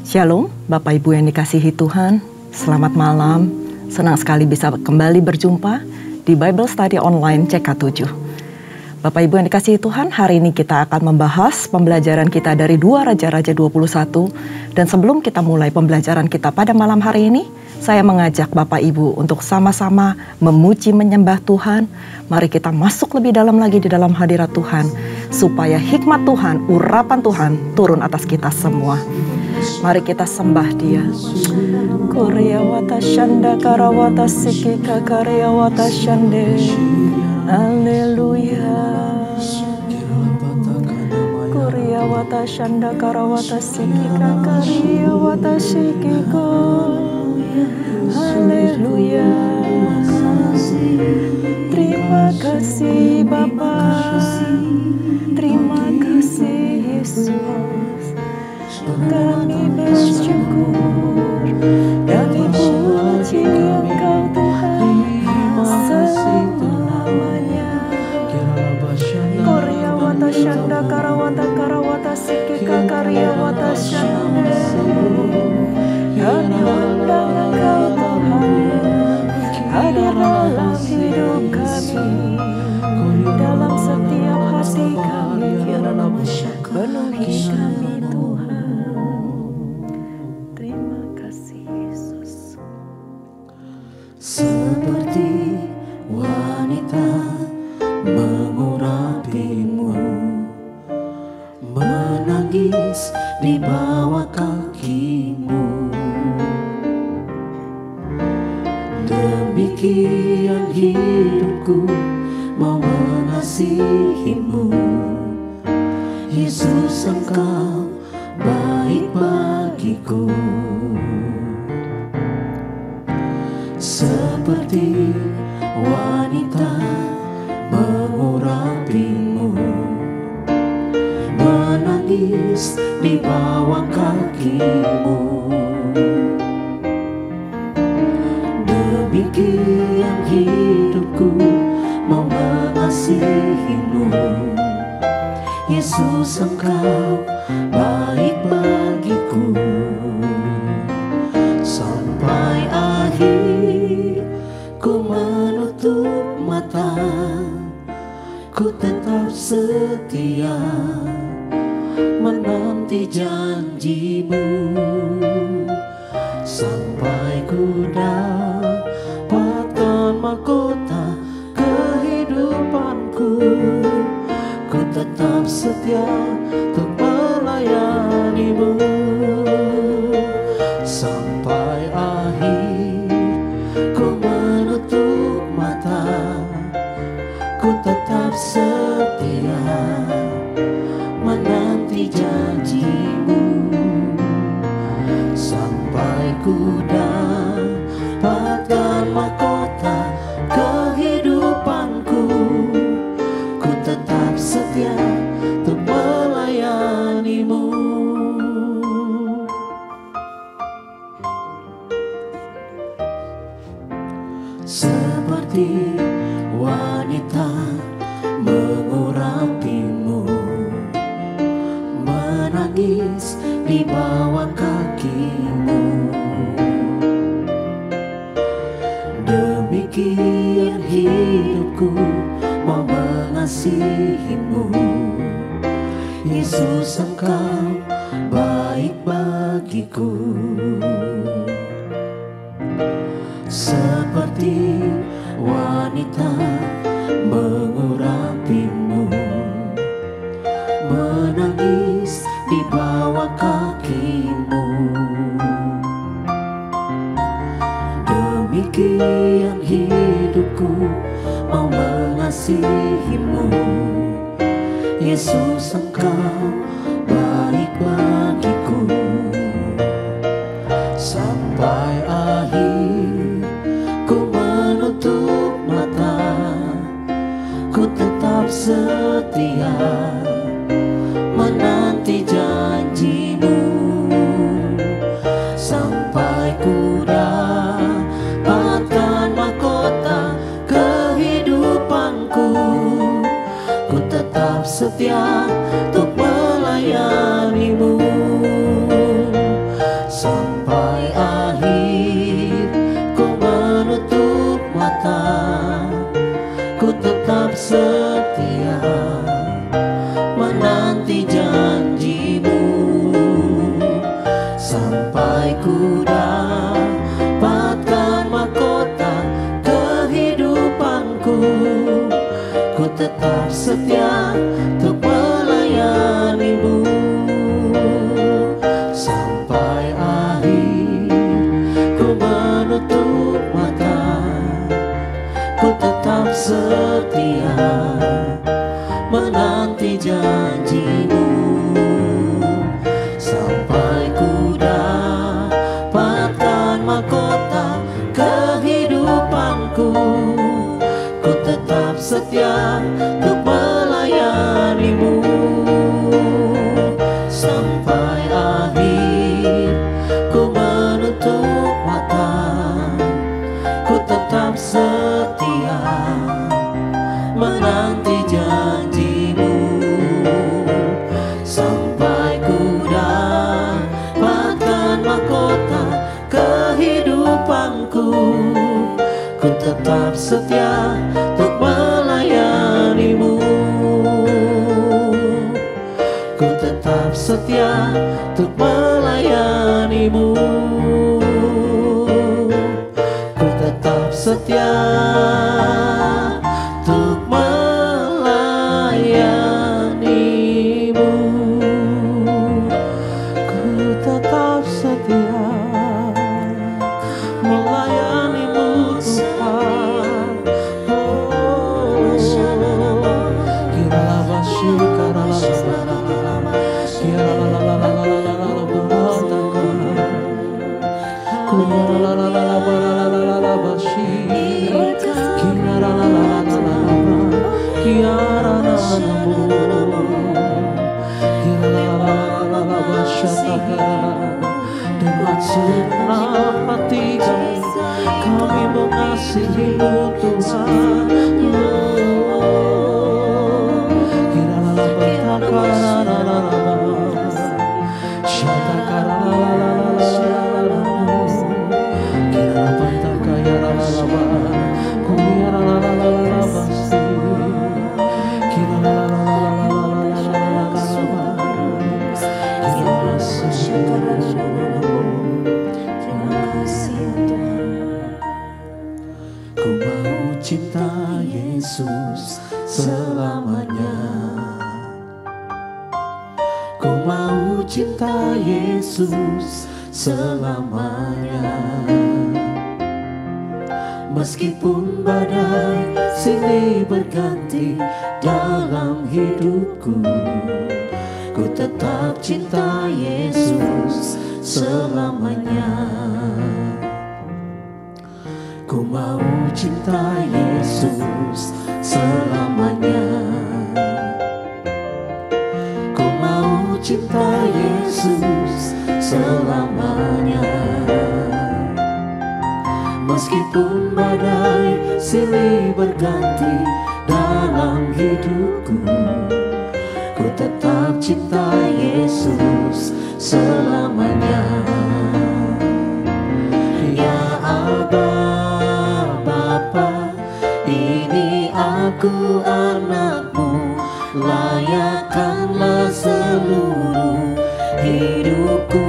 Shalom, Bapak Ibu yang dikasihi Tuhan. Selamat malam. Senang sekali bisa kembali berjumpa di Bible Study Online CK7. Bapak Ibu yang dikasihi Tuhan, hari ini kita akan membahas pembelajaran kita dari 2 Raja-Raja 21. Dan sebelum kita mulai pembelajaran kita pada malam hari ini, saya mengajak Bapak Ibu untuk sama-sama memuji menyembah Tuhan. Mari kita masuk lebih dalam lagi di dalam hadirat Tuhan, supaya hikmat Tuhan, urapan Tuhan turun atas kita semua. Mari kita sembah Dia. Korea wata shanda karawata sikika karya wata shande. Haleluya. Korea wata shanda karawata sikika karya wata sikiko. Haleluya. Terima kasih Bapa. Terima kasih Yesus. Kami bersyukur, kami puji Engkau Tuhan selamanya. Korea wata shanda karawata sikika karya wata shanda. Kami undang Engkau Tuhan, hadir dalam hidup kami, dalam setiap hati kami, penuhi kami Tuhan. Seperti wanita mengurapimu, menangis di bawah kakimu. Demikian hidupku mau mengasihimu. Yesus, Engkau baik bagiku. Seperti wanita mengurapimu, menangis di bawah kakimu. Demikian hidupku mau mengasihimu. Yesus, Engkau baik bagiku. Sampai akhir ku menutup mata, ku tetap setia menanti janjimu. Sampai ku dapatkan mahkota kehidupanku, ku tetap setia untuk melayanimu. Sampai akhir ku menutup mata, ku tetap setia menanti janjimu. Sampai ku dapatkan mahkota kehidupanku, ku tetap setia untuk melayanimu. Seperti wanita mengurapimu, menangis di bawah kakimu. Demikian hidupku mau mengasihimu. Yesus, Engkau baik bagiku. Seperti wanita mengurapimu, menangis di bawah kakimu. Demikian hidupku mau mengasihimu. Yesus, Engkau baik bagiku. Sampai akhir ku menutup mata, ku tetap setia menanti janjimu. Sampai ku dapatkan mahkota kehidupanku, ku tetap setia untuk melayani. untuk melayanimu. Ku tetap setia untuk melayanimu. Ku tetap setia melayanimu Tuhan. Dengan senang hati kami mengasihimu Tuhan. Ku mau cinta Yesus selamanya. Ku mau cinta Yesus selamanya. Meskipun badai silih berganti dalam hidupku, ku tetap cinta Yesus selamanya. Ku mau cinta Yesus selamanya. Ku mau cinta Yesus selamanya. Meskipun badai silih berganti dalam hidupku, ku tetap cinta Yesus selamanya. Ya Aba, Bapa, ini aku anakmu, layakkanlah seluruh hidupku.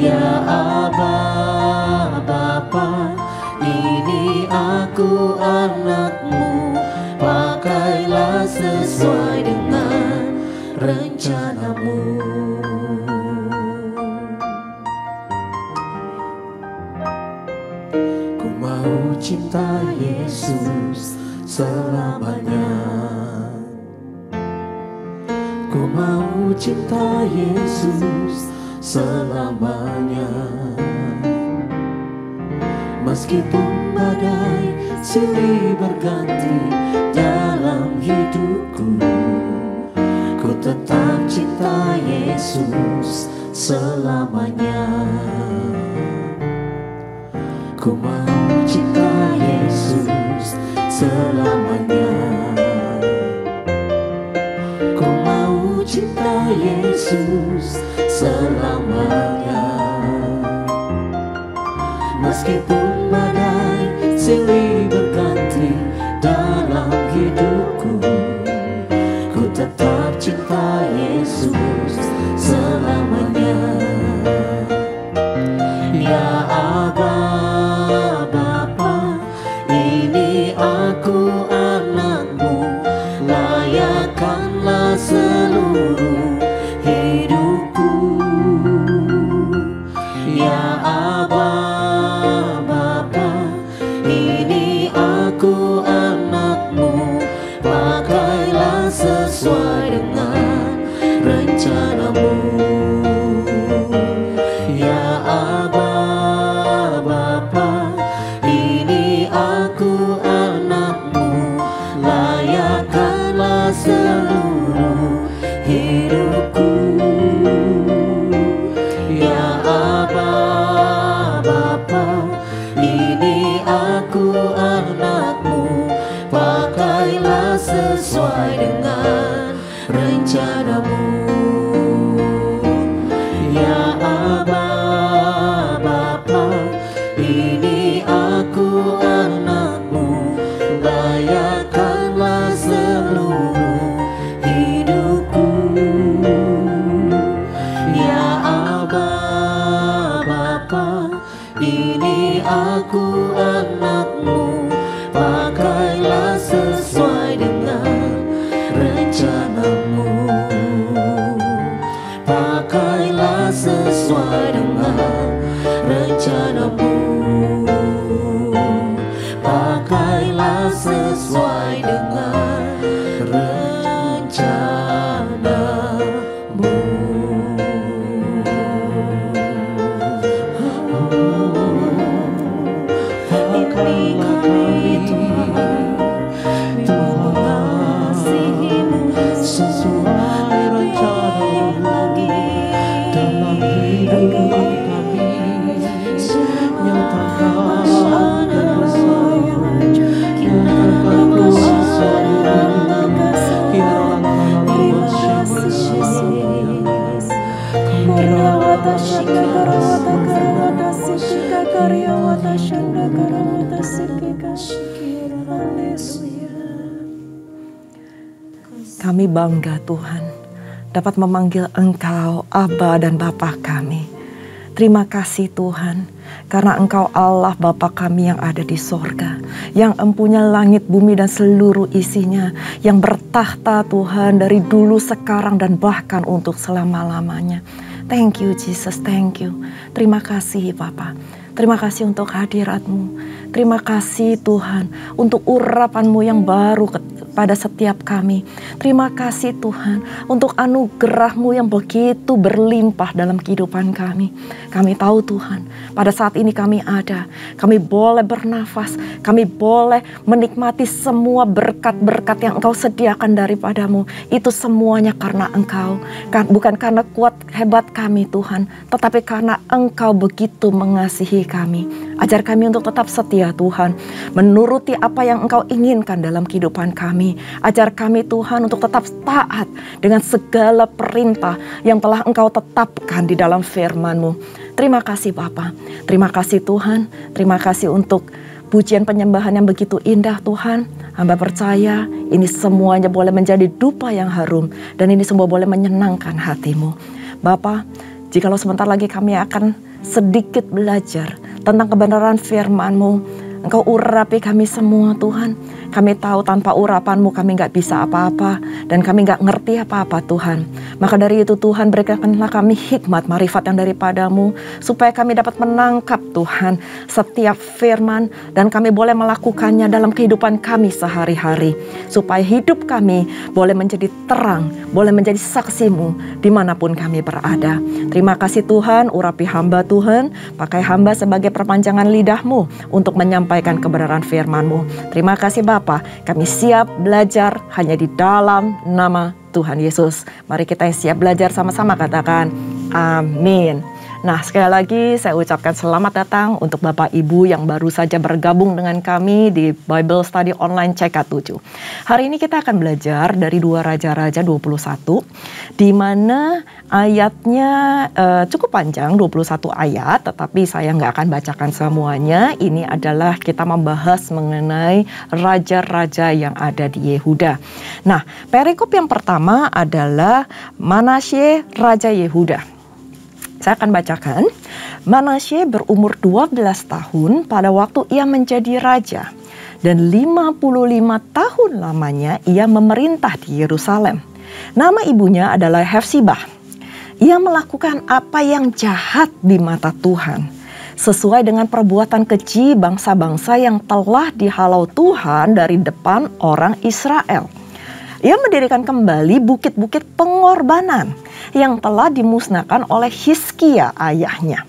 Ya Aba, Bapa, ini aku anakmu, pakailah sesuai dengan rencanamu. Ku mau cinta Yesus selamanya. Ku mau cinta Yesus selamanya. Meskipun badai silih berganti dalam hidupku, ku tetap cinta Yesus selamanya. Ku mau cinta Yesus selamanya. Ku mau cinta Yesus selamanya. Meskipun badai silih berganti dalam hidupku, ku tetap cinta Yesus selamanya. Ya Aba, Bapa, ini aku anakmu, layakkanlah seluruh hidupku. Ya Aba, Bapa, ini aku anakmu, pakailah sesuai dengan rencanamu. Ya Aba, Bapa, ini aku anakmu, layakkanlah seluruh hidupku. Ya Aba, Bapa, ini aku anakmu, pakailah sesuai dengan rencanamu. sesuai dengan rencanamu. Pakailah sesuai dengan rencanamu. Ini kami Tuhan, mengasihimu sesuai rencanamu dalam hidup kami. Nyatakan kebesaran, nyatakan kuasa-Mu, Kami bangga Tuhan dapat memanggil Engkau Aba dan Bapa kami. Terima kasih Tuhan, karena Engkau Allah Bapa kami yang ada di sorga, yang empunya langit, bumi dan seluruh isinya, yang bertahta Tuhan dari dulu, sekarang dan bahkan untuk selama-lamanya. Thank you Jesus, thank you. Terima kasih Bapa. Terima kasih untuk hadirat-Mu. Terima kasih Tuhan untuk urapan-Mu yang baru pada setiap kami. Terima kasih Tuhan untuk anugerah-Mu yang begitu berlimpah dalam kehidupan kami. Kami tahu Tuhan, pada saat ini kami ada, kami boleh bernafas, kami boleh menikmati semua berkat-berkat yang Engkau sediakan daripada-Mu. Itu semuanya karena Engkau, bukan karena kuat hebat kami Tuhan, tetapi karena Engkau begitu mengasihi kami. Ajar kami untuk tetap setia Tuhan, menuruti apa yang Engkau inginkan dalam kehidupan kami. Ajar kami Tuhan untuk tetap taat dengan segala perintah yang telah Engkau tetapkan di dalam firman-Mu. Terima kasih Bapa, terima kasih Tuhan, terima kasih untuk pujian penyembahan yang begitu indah Tuhan. Hamba percaya ini semuanya boleh menjadi dupa yang harum, dan ini semua boleh menyenangkan hati-Mu. Bapa, jikalau sebentar lagi kami akan sedikit belajar tentang kebenaran firman-Mu, Engkau urapi kami semua Tuhan. Kami tahu tanpa urapan-Mu kami gak bisa apa-apa, dan kami gak ngerti apa-apa Tuhan. Maka dari itu Tuhan, berikanlah kami hikmat marifat yang daripada-Mu, supaya kami dapat menangkap Tuhan setiap firman, dan kami boleh melakukannya dalam kehidupan kami sehari-hari. Supaya hidup kami boleh menjadi terang, boleh menjadi saksi-Mu dimanapun kami berada. Terima kasih Tuhan, urapi hamba Tuhan, pakai hamba sebagai perpanjangan lidah-Mu untuk menyampaikan kebenaran firman-Mu. Terima kasih Bapa, kami siap belajar hanya di dalam nama Tuhan Yesus. Mari kita yang siap belajar sama-sama katakan amin. Nah, sekali lagi saya ucapkan selamat datang untuk Bapak Ibu yang baru saja bergabung dengan kami di Bible Study Online CK7. Hari ini kita akan belajar dari 2 Raja-Raja 21, di mana ayatnya cukup panjang, 21 ayat, tetapi saya nggak akan bacakan semuanya. Ini adalah kita membahas mengenai raja-raja yang ada di Yehuda. Nah, perikop yang pertama adalah Manasye, Raja Yehuda. Saya akan bacakan. Manasye berumur 12 tahun pada waktu ia menjadi raja, dan 55 tahun lamanya ia memerintah di Yerusalem. Nama ibunya adalah Hefsibah. Ia melakukan apa yang jahat di mata Tuhan, sesuai dengan perbuatan keji bangsa-bangsa yang telah dihalau Tuhan dari depan orang Israel. Ia mendirikan kembali bukit-bukit pengorbanan yang telah dimusnahkan oleh Hizkia ayahnya.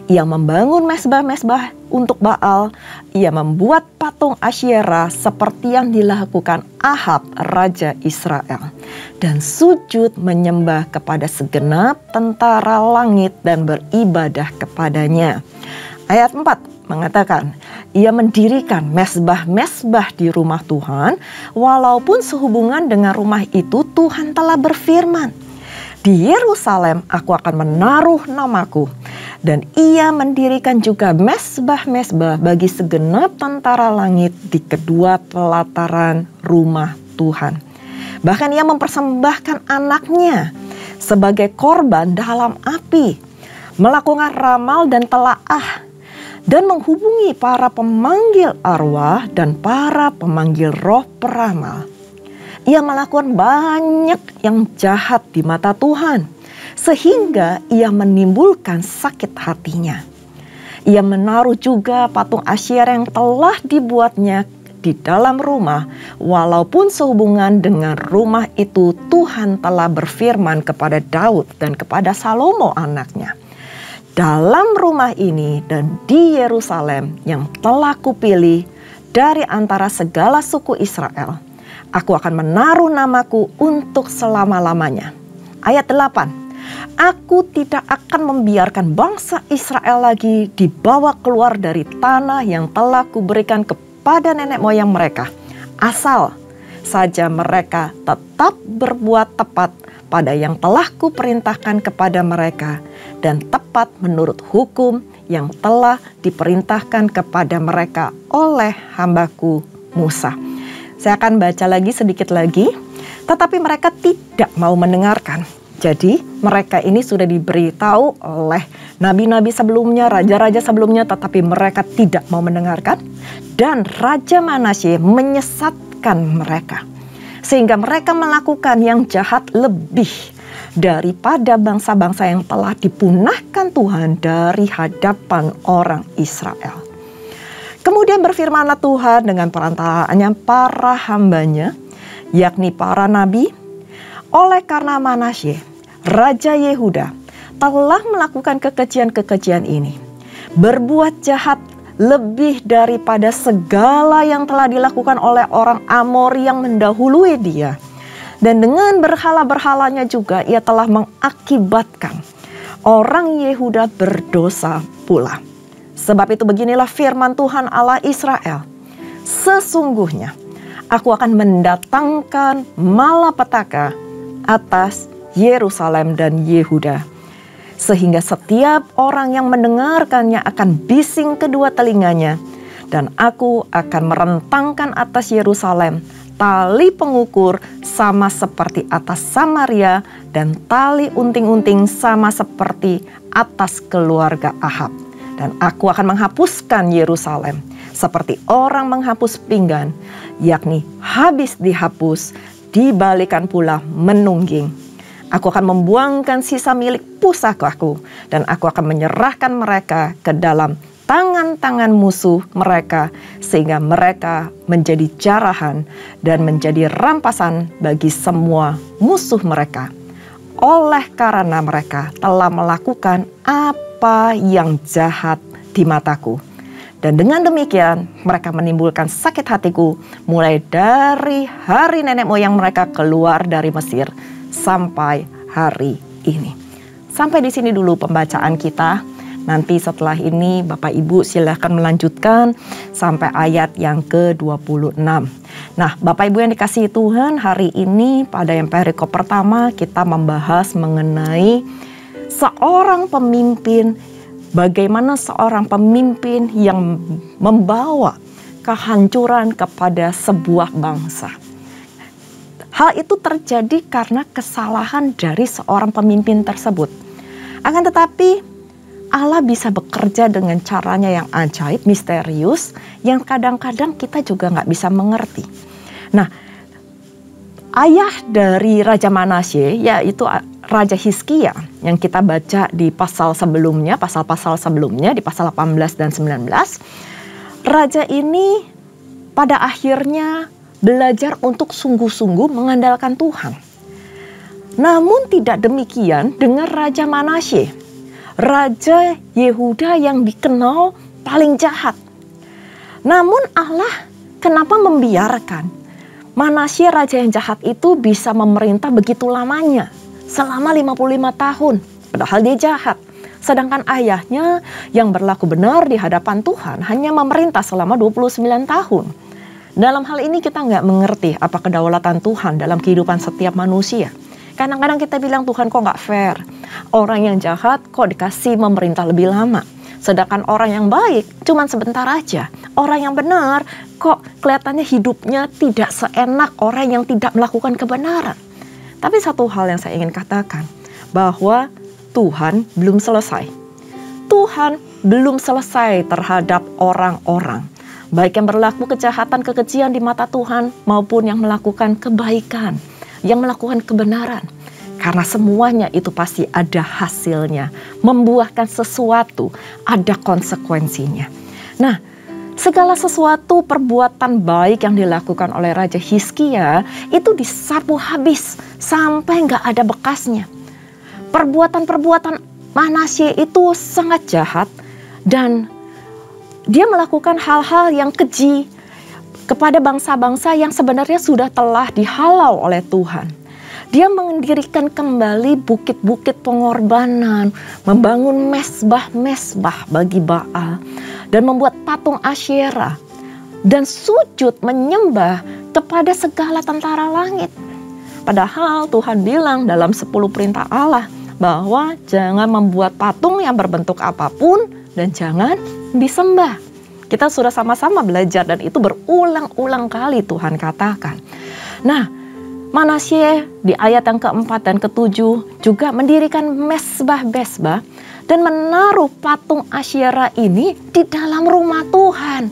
Ia membangun mesbah-mesbah untuk Baal. Ia membuat patung Asyera seperti yang dilakukan Ahab, Raja Israel. Dan sujud menyembah kepada segenap tentara langit dan beribadah kepadanya. Ayat 4 mengatakan, ia mendirikan mesbah-mesbah di rumah Tuhan, walaupun sehubungan dengan rumah itu Tuhan telah berfirman, di Yerusalem aku akan menaruh namaku. Dan ia mendirikan juga mesbah-mesbah bagi segenap tentara langit di kedua pelataran rumah Tuhan. Bahkan ia mempersembahkan anaknya sebagai korban dalam api, melakukan ramal dan telaah, dan menghubungi para pemanggil arwah dan para pemanggil roh peramal. Ia melakukan banyak yang jahat di mata Tuhan, sehingga ia menimbulkan sakit hatinya. Ia menaruh juga patung Asyera yang telah dibuatnya di dalam rumah, walaupun sehubungan dengan rumah itu Tuhan telah berfirman kepada Daud dan kepada Salomo anaknya. Dalam rumah ini dan di Yerusalem yang telah kupilih dari antara segala suku Israel, aku akan menaruh namaku untuk selama-lamanya. Ayat 8, aku tidak akan membiarkan bangsa Israel lagi dibawa keluar dari tanah yang telah kuberikan kepada nenek moyang mereka, asal saja mereka tetap berbuat tepat pada yang telah kuperintahkan kepada mereka dan tepat menurut hukum yang telah diperintahkan kepada mereka oleh hambaku Musa. Saya akan baca lagi sedikit lagi, tetapi mereka tidak mau mendengarkan. Jadi mereka ini sudah diberitahu oleh nabi-nabi sebelumnya, raja-raja sebelumnya, tetapi mereka tidak mau mendengarkan. Dan Raja Manasye menyesatkan mereka, sehingga mereka melakukan yang jahat lebih daripada bangsa-bangsa yang telah dipunahkan Tuhan dari hadapan orang Israel. Kemudian berfirmanlah Tuhan dengan perantaraannya para hambanya, yakni para nabi, oleh karena Manasye, Raja Yehuda, telah melakukan kekejian-kekejian ini, berbuat jahat lebih daripada segala yang telah dilakukan oleh orang Amori yang mendahului dia. Dan dengan berhala-berhalanya juga ia telah mengakibatkan orang Yehuda berdosa pula. Sebab itu beginilah firman Tuhan Allah Israel, sesungguhnya aku akan mendatangkan malapetaka atas Yerusalem dan Yehuda, sehingga setiap orang yang mendengarkannya akan bising kedua telinganya, dan aku akan merentangkan atas Yerusalem tali pengukur sama seperti atas Samaria, dan tali unting-unting sama seperti atas keluarga Ahab. Dan aku akan menghapuskan Yerusalem seperti orang menghapus pinggan, yakni habis dihapus, dibalikan pula menungging. Aku akan membuangkan sisa milik pusakaku, dan aku akan menyerahkan mereka ke dalam tangan-tangan musuh mereka, sehingga mereka menjadi jarahan dan menjadi rampasan bagi semua musuh mereka. Oleh karena mereka telah melakukan apa yang jahat di mataku. Dan dengan demikian mereka menimbulkan sakit hatiku mulai dari hari nenek moyang mereka keluar dari Mesir sampai hari ini. Sampai di sini dulu pembacaan kita. Nanti setelah ini Bapak Ibu silahkan melanjutkan sampai ayat yang ke-26. Nah, Bapak Ibu yang dikasihi Tuhan, hari ini pada yang perikop pertama kita membahas mengenai seorang pemimpin, bagaimana seorang pemimpin yang membawa kehancuran kepada sebuah bangsa. Hal itu terjadi karena kesalahan dari seorang pemimpin tersebut. Akan tetapi Allah bisa bekerja dengan caranya yang ajaib, misterius, yang kadang-kadang kita juga nggak bisa mengerti. Nah, ayah dari Raja Manasye, yaitu Raja Hizkia, yang kita baca di pasal sebelumnya, pasal-pasal sebelumnya, di pasal 18 dan 19, raja ini pada akhirnya belajar untuk sungguh-sungguh mengandalkan Tuhan. Namun tidak demikian dengan Raja Manasye, Raja Yehuda yang dikenal paling jahat. Namun Allah kenapa membiarkan Manasye, raja yang jahat itu, bisa memerintah begitu lamanya, selama 55 tahun, padahal dia jahat. Sedangkan ayahnya yang berlaku benar di hadapan Tuhan hanya memerintah selama 29 tahun. Dalam hal ini kita nggak mengerti apa kedaulatan Tuhan dalam kehidupan setiap manusia. Kadang-kadang kita bilang Tuhan kok nggak fair. Orang yang jahat kok dikasih memerintah lebih lama. Sedangkan orang yang baik cuman sebentar aja. Orang yang benar kok kelihatannya hidupnya tidak seenak orang yang tidak melakukan kebenaran. Tapi satu hal yang saya ingin katakan, bahwa Tuhan belum selesai. Tuhan belum selesai terhadap orang-orang, baik yang berlaku kejahatan, kekejian di mata Tuhan, maupun yang melakukan kebaikan, yang melakukan kebenaran. Karena semuanya itu pasti ada hasilnya. Membuahkan sesuatu, ada konsekuensinya. Nah, segala sesuatu perbuatan baik yang dilakukan oleh Raja Hizkia itu disapu habis sampai nggak ada bekasnya. Perbuatan-perbuatan Manasye itu sangat jahat dan dia melakukan hal-hal yang keji kepada bangsa-bangsa yang sebenarnya sudah telah dihalau oleh Tuhan. Dia mendirikan kembali bukit-bukit pengorbanan, membangun mesbah-mesbah bagi Baal, dan membuat patung Asyera, dan sujud menyembah kepada segala tentara langit. Padahal Tuhan bilang dalam 10 perintah Allah bahwa jangan membuat patung yang berbentuk apapun dan jangan disembah. Kita sudah sama-sama belajar dan itu berulang-ulang kali Tuhan katakan. Nah, Manasye di ayat yang keempat dan ketujuh juga mendirikan mesbah-mesbah dan menaruh patung Asyera ini di dalam rumah Tuhan.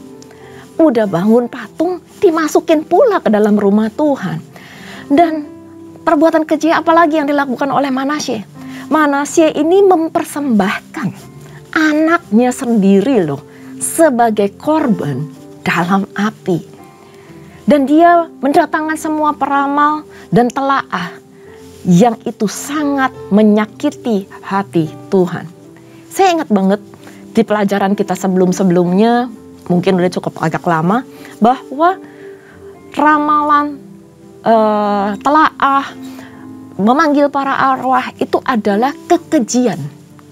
Udah bangun patung, dimasukin pula ke dalam rumah Tuhan. Dan perbuatan keji apalagi yang dilakukan oleh Manasye? Manasye ini mempersembahkan anaknya sendiri loh sebagai korban dalam api. Dan dia mendatangkan semua peramal dan telaah yang itu sangat menyakiti hati Tuhan. Saya ingat banget di pelajaran kita sebelum-sebelumnya, mungkin udah cukup agak lama, bahwa ramalan telaah memanggil para arwah itu adalah kekejian.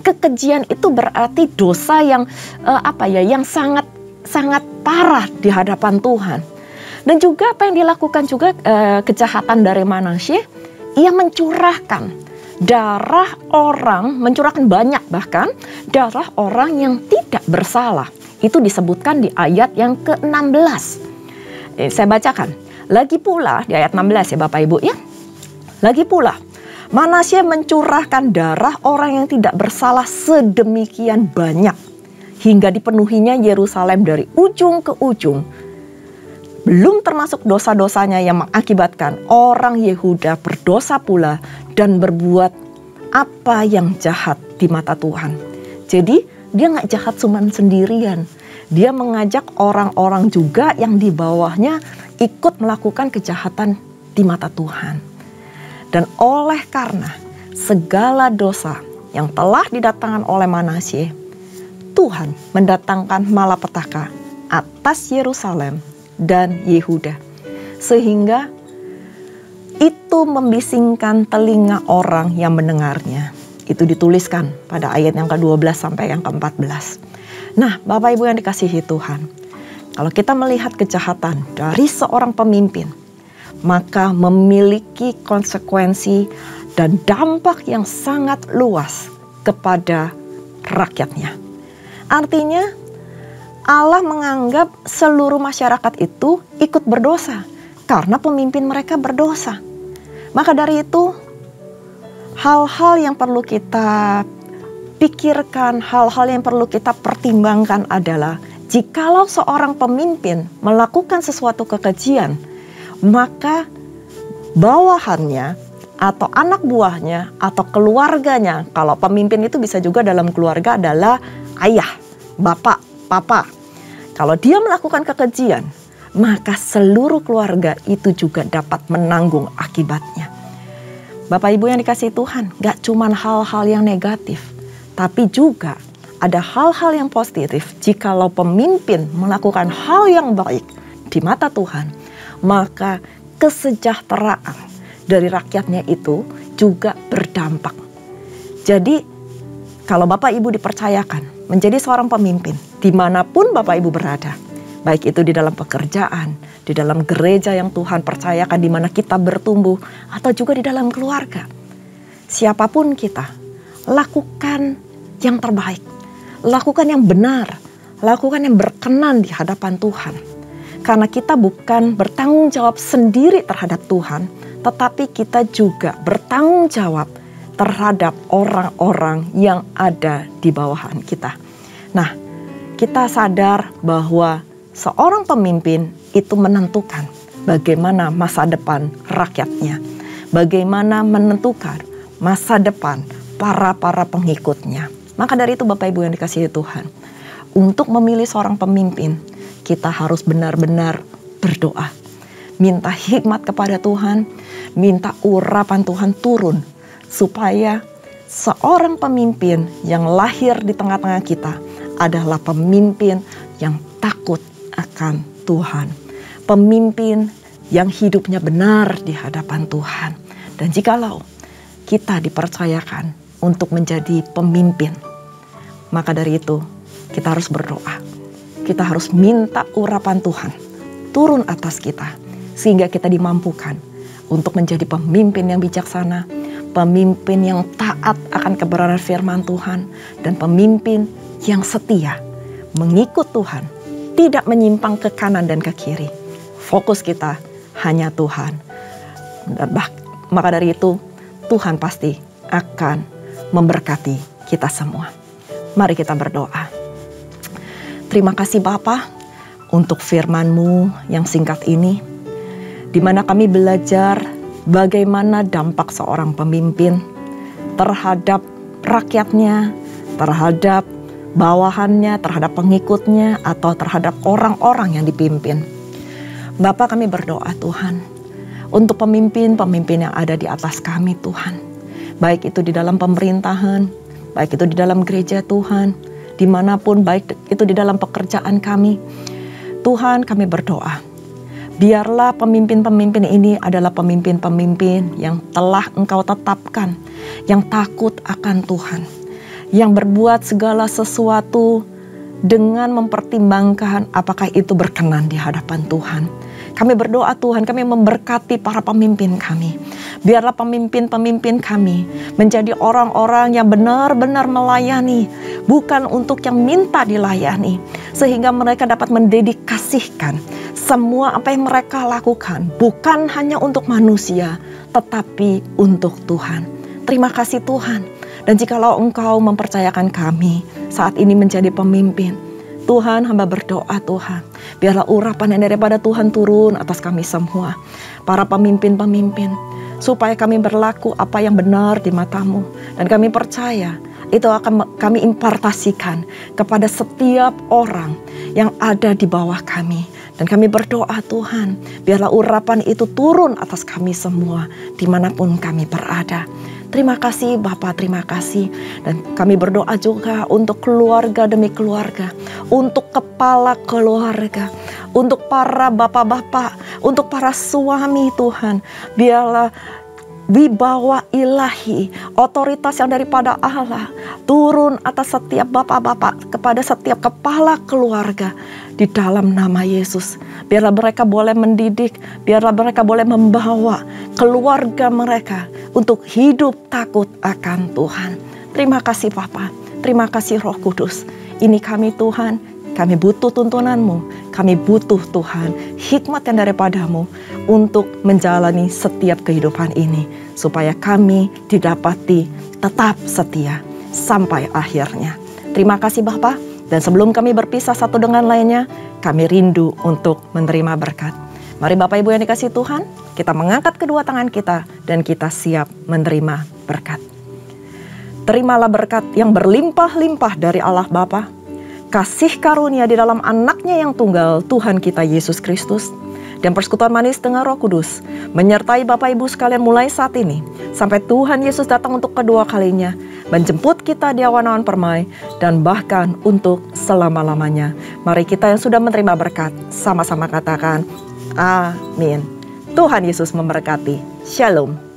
Kekejian itu berarti dosa yang yang sangat parah di hadapan Tuhan. Dan juga apa yang dilakukan juga kejahatan dari Manasye, ia mencurahkan darah orang, mencurahkan banyak bahkan darah orang yang tidak bersalah. Itu disebutkan di ayat yang ke-16. Saya bacakan. Lagi pula di ayat 16 ya Bapak Ibu ya. Lagi pula Manasye mencurahkan darah orang yang tidak bersalah sedemikian banyak hingga dipenuhinya Yerusalem dari ujung ke ujung. Belum termasuk dosa-dosanya yang mengakibatkan orang Yehuda berdosa pula dan berbuat apa yang jahat di mata Tuhan. Jadi dia nggak jahat cuma sendirian. Dia mengajak orang-orang juga yang di bawahnya ikut melakukan kejahatan di mata Tuhan. Dan oleh karena segala dosa yang telah didatangkan oleh Manasye, Tuhan mendatangkan malapetaka atas Yerusalem dan Yehuda. Sehingga itu membisingkan telinga orang yang mendengarnya. Itu dituliskan pada ayat yang ke-12 sampai yang ke-14. Nah, Bapak Ibu yang dikasihi Tuhan, kalau kita melihat kejahatan dari seorang pemimpin, maka memiliki konsekuensi dan dampak yang sangat luas kepada rakyatnya. Artinya, Allah menganggap seluruh masyarakat itu ikut berdosa karena pemimpin mereka berdosa. Maka dari itu, hal-hal yang perlu kita pikirkan, hal-hal yang perlu kita pertimbangkan adalah jikalau seorang pemimpin melakukan sesuatu kekejian, maka bawahannya atau anak buahnya atau keluarganya, kalau pemimpin itu bisa juga dalam keluarga adalah ayah, bapak, papa. Kalau dia melakukan kekejian, maka seluruh keluarga itu juga dapat menanggung akibatnya. Bapak Ibu yang dikasihi Tuhan, gak cuma hal-hal yang negatif, tapi juga ada hal-hal yang positif. Jikalau pemimpin melakukan hal yang baik di mata Tuhan, maka kesejahteraan dari rakyatnya itu juga berdampak. Jadi kalau Bapak Ibu dipercayakan menjadi seorang pemimpin dimanapun Bapak Ibu berada, baik itu di dalam pekerjaan, di dalam gereja yang Tuhan percayakan di mana kita bertumbuh, atau juga di dalam keluarga, siapapun kita, lakukan yang terbaik, lakukan yang benar, lakukan yang berkenan di hadapan Tuhan. Karena kita bukan bertanggung jawab sendiri terhadap Tuhan, tetapi kita juga bertanggung jawab terhadap orang-orang yang ada di bawahan kita. Nah, kita sadar bahwa seorang pemimpin itu menentukan bagaimana masa depan rakyatnya, bagaimana menentukan masa depan para pengikutnya. Maka dari itu Bapak Ibu yang dikasihi Tuhan, untuk memilih seorang pemimpin, kita harus benar-benar berdoa. Minta hikmat kepada Tuhan, minta urapan Tuhan turun, supaya seorang pemimpin yang lahir di tengah-tengah kita adalah pemimpin yang takut akan Tuhan. Pemimpin yang hidupnya benar di hadapan Tuhan. Dan jikalau kita dipercayakan untuk menjadi pemimpin, maka dari itu kita harus berdoa. Kita harus minta urapan Tuhan turun atas kita, sehingga kita dimampukan untuk menjadi pemimpin yang bijaksana, pemimpin yang taat akan kebenaran firman Tuhan, dan pemimpin yang setia mengikut Tuhan, tidak menyimpang ke kanan dan ke kiri. Fokus kita hanya Tuhan. Maka dari itu Tuhan pasti akan memberkati kita semua. Mari kita berdoa. Terima kasih Bapa untuk firman-Mu yang singkat ini, di mana kami belajar bagaimana dampak seorang pemimpin terhadap rakyatnya, terhadap bawahannya, terhadap pengikutnya, atau terhadap orang-orang yang dipimpin. Bapa, kami berdoa Tuhan, untuk pemimpin-pemimpin yang ada di atas kami Tuhan. Baik itu di dalam pemerintahan, baik itu di dalam gereja Tuhan, dimanapun, baik itu di dalam pekerjaan kami. Tuhan, kami berdoa, biarlah pemimpin-pemimpin ini adalah pemimpin-pemimpin yang telah Engkau tetapkan, yang takut akan Tuhan, yang berbuat segala sesuatu dengan mempertimbangkan apakah itu berkenan di hadapan Tuhan. Kami berdoa Tuhan, kami memberkati para pemimpin kami. Biarlah pemimpin-pemimpin kami menjadi orang-orang yang benar-benar melayani, bukan untuk yang minta dilayani, sehingga mereka dapat mendedikasikan semua apa yang mereka lakukan, bukan hanya untuk manusia, tetapi untuk Tuhan. Terima kasih Tuhan. Dan jikalau Engkau mempercayakan kami saat ini menjadi pemimpin, Tuhan, hamba berdoa Tuhan, biarlah urapan yang daripada Tuhan turun atas kami semua, para pemimpin-pemimpin, supaya kami berlaku apa yang benar di mata-Mu. Dan kami percaya itu akan kami impartasikan kepada setiap orang yang ada di bawah kami. Dan kami berdoa Tuhan, biarlah urapan itu turun atas kami semua, dimanapun kami berada. Terima kasih Bapak, terima kasih. Dan kami berdoa juga untuk keluarga demi keluarga, untuk kepala keluarga, untuk para bapak-bapak, untuk para suami Tuhan. Biarlah wibawa ilahi, otoritas yang daripada Allah turun atas setiap bapak-bapak, kepada setiap kepala keluarga di dalam nama Yesus. Biarlah mereka boleh mendidik, biarlah mereka boleh membawa keluarga mereka untuk hidup takut akan Tuhan. Terima kasih Bapa, terima kasih Roh Kudus. Ini kami Tuhan, kami butuh tuntunan-Mu, kami butuh Tuhan hikmat yang daripada-Mu untuk menjalani setiap kehidupan ini, supaya kami didapati tetap setia sampai akhirnya. Terima kasih Bapa. Dan sebelum kami berpisah satu dengan lainnya, kami rindu untuk menerima berkat. Mari Bapak Ibu yang dikasihi Tuhan, kita mengangkat kedua tangan kita dan kita siap menerima berkat. Terimalah berkat yang berlimpah-limpah dari Allah Bapa, kasih karunia di dalam anaknya yang tunggal, Tuhan kita Yesus Kristus, dan persekutuan manis dengan Roh Kudus menyertai Bapak Ibu sekalian mulai saat ini sampai Tuhan Yesus datang untuk kedua kalinya, menjemput kita di awan-awan permai, dan bahkan untuk selama-lamanya. Mari kita yang sudah menerima berkat, sama-sama katakan, amin. Tuhan Yesus memberkati. Shalom.